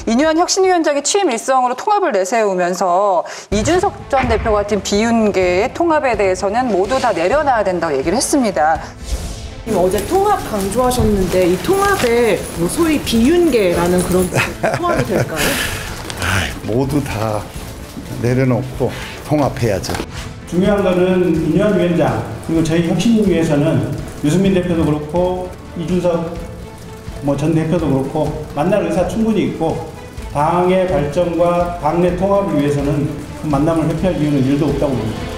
이뉴한 혁신위원장이 취임 일성으로 통합을 내세우면서 이준석 전 대표 같은 비윤계의 통합에 대해서는 모두 다 내려놔야 된다고 얘기를 했습니다. 어제 통합 강조하셨는데 이 통합에 뭐 소위 비윤계라는 그런 포함이 될까요? 모두 다 내려놓고 통합해야죠. 중요한 거는 이뉴한 위원장 그리고 저희 혁신을 위해서는 유승민 대표도 그렇고 이준석 전 대표도 그렇고 만날 의사 충분히 있고 당의 발전과 당내 통합을 위해서는 그 만남을 회피할 이유는 1도 없다고 봅니다.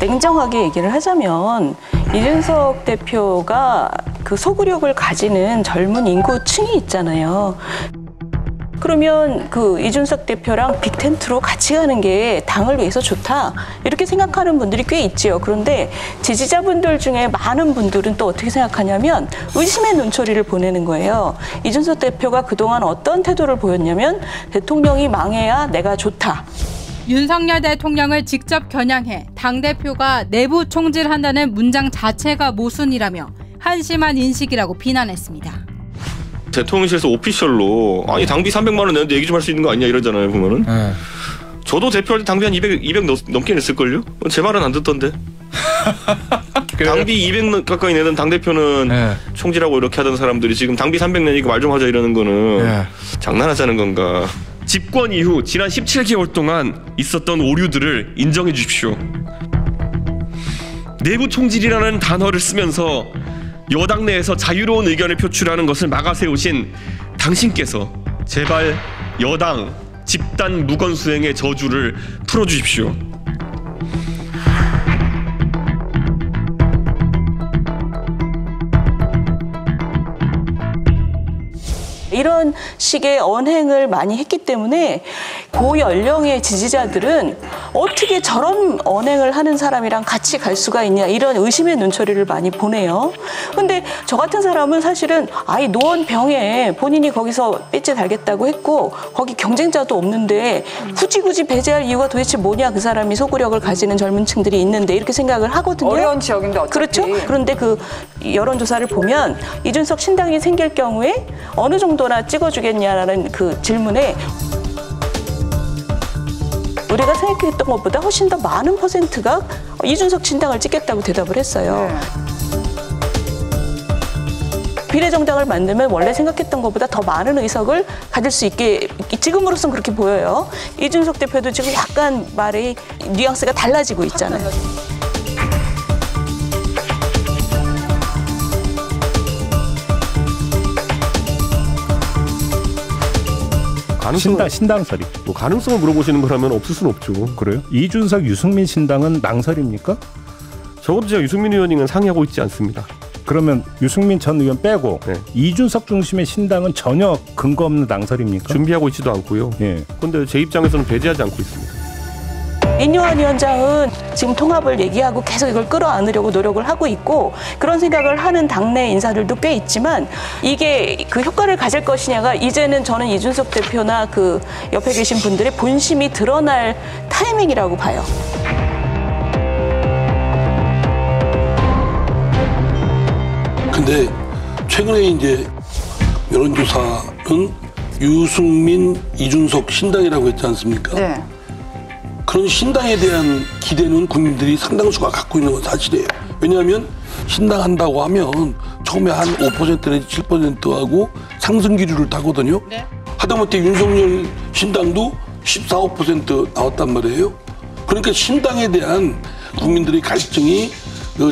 냉정하게 얘기를 하자면 이준석 대표가 그 소구력을 가지는 젊은 인구층이 있잖아요. 그러면 그 이준석 대표랑 빅텐트로 같이 가는 게 당을 위해서 좋다 이렇게 생각하는 분들이 꽤 있지요. 그런데 지지자분들 중에 많은 분들은 또 어떻게 생각하냐면 의심의 눈초리를 보내는 거예요. 이준석 대표가 그동안 어떤 태도를 보였냐면 대통령이 망해야 내가 좋다. 윤석열 대통령을 직접 겨냥해 당대표가 내부 총질한다는 문장 자체가 모순이라며 한심한 인식이라고 비난했습니다. 대통령실에서 오피셜로 아니 당비 300만 원 내는데 얘기 좀 할 수 있는 거 아니냐 이러잖아요 보면은. 저도 대표할 때 당비 한 200 넘게 냈을걸요? 제 말은 안 듣던데. 당비 200 가까이 내던 당대표는 총질하고 이렇게 하던 사람들이 지금 당비 300 내니까 말 좀 하자 이러는 거는 장난하자는 건가. 집권 이후 지난 17개월 동안 있었던 오류들을 인정해 주십시오. 내부 총질이라는 단어를 쓰면서 여당 내에서 자유로운 의견을 표출하는 것을 막아세우신 당신께서 제발 여당 집단 무건수행의 저주를 풀어주십시오. 이런 식의 언행을 많이 했기 때문에 고연령의 지지자들은 어떻게 저런 언행을 하는 사람이랑 같이 갈 수가 있냐 이런 의심의 눈초리를 많이 보내요. 근데 저 같은 사람은 사실은 아이 노원병에 본인이 거기서 배지 달겠다고 했고 거기 경쟁자도 없는데 굳이 배제할 이유가 도대체 뭐냐 그 사람이 소구력을 가지는 젊은 층들이 있는데 이렇게 생각을 하거든요. 어려운 지역인데 어차피. 그렇죠. 그런데 그 여론조사를 보면 이준석 신당이 생길 경우에 어느 정도나 찍어주겠냐라는 그 질문에 우리가 생각했던 것보다 훨씬 더 많은 퍼센트가 이준석 신당을 찍겠다고 대답을 했어요. 비례정당을 만들면 원래 생각했던 것보다 더 많은 의석을 가질 수 있게 지금으로선 그렇게 보여요. 이준석 대표도 지금 약간 말의 뉘앙스가 달라지고 있잖아요. 신당설이. 뭐 가능성을 물어보시는 거라면 없을 수는 없죠. 그래요? 이준석, 유승민 신당은 낭설입니까? 적어도 제가 유승민 의원님은 상의하고 있지 않습니다. 그러면 유승민 전 의원 빼고 이준석 중심의 신당은 전혀 근거 없는 낭설입니까? 준비하고 있지도 않고요. 그런데 제 입장에서는 배제하지 않고 있습니다. 이뉴한 위원장은 지금 통합을 얘기하고 계속 이걸 끌어안으려고 노력을 하고 있고 그런 생각을 하는 당내 인사들도 꽤 있지만 이게 그 효과를 가질 것이냐가 이제는 저는 이준석 대표나 그 옆에 계신 분들의 본심이 드러날 타이밍이라고 봐요. 근데 최근에 이제 여론조사는 유승민, 이준석 신당이라고 했지 않습니까? 네. 그런 신당에 대한 기대는 국민들이 상당수가 갖고 있는 건 사실이에요. 왜냐하면 신당 한다고 하면 처음에 한 5% 내지 7%하고 상승 기류를 타거든요. 하다못해 윤석열 신당도 14, 5% 나왔단 말이에요. 그러니까 신당에 대한 국민들의 갈증이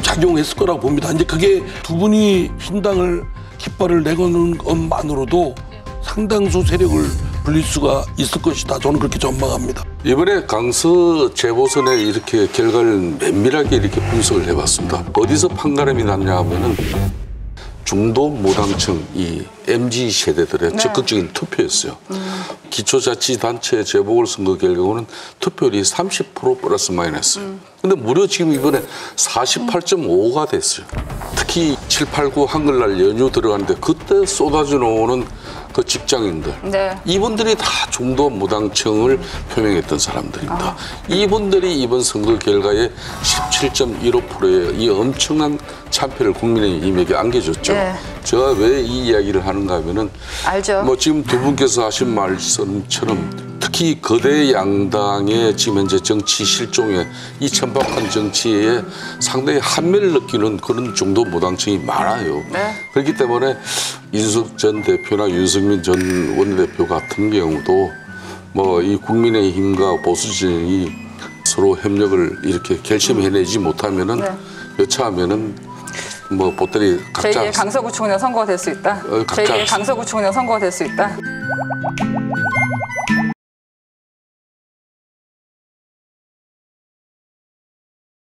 작용했을 거라고 봅니다. 이제 그게 두 분이 신당을 깃발을 내거는 것만으로도 상당수 세력을 불릴 수가 있을 것이다. 저는 그렇게 전망합니다. 이번에 강서 재보선에 이렇게 결과를 면밀하게 이렇게 분석을 해봤습니다. 어디서 판가름이 났냐 하면은 중도 무당층 이 MZ 세대들의 적극적인 투표였어요. 기초자치단체 재보궐선거 결과는 투표율이 30% 플러스 마이너스. 근데 무려 지금 이번에 48.5가 됐어요. 특히 7, 8, 9 한글날 연휴 들어가는데 그때 쏟아져 나오는 그 직장인들 네. 이분들이 다 중도 무당층을 표명했던 사람들입니다. 이분들이 이번 선거 결과에 17.15%의 이 엄청난 참패를 국민의힘에게 안겨줬죠. 네. 제가 왜 이 이야기를 하는가 하면은 알죠. 뭐 지금 두 분께서 하신 말씀처럼 특히 거대 양당의 지금 현재 정치 실종에 이 천박한 정치에 상당히 한매를 느끼는 그런 중도 무당층이 많아요. 네. 그렇기 때문에 이준석 전 대표나 윤석민 전 원내대표 같은 경우도 뭐 이 국민의힘과 보수 진영이 서로 협력을 이렇게 결심해내지 못하면은 네. 여차하면은 뭐 보따리 각자 제2의 강서구청장 선거가 될 수 있다. 각자 제2의 강서구청장 선거가 될 수 있다.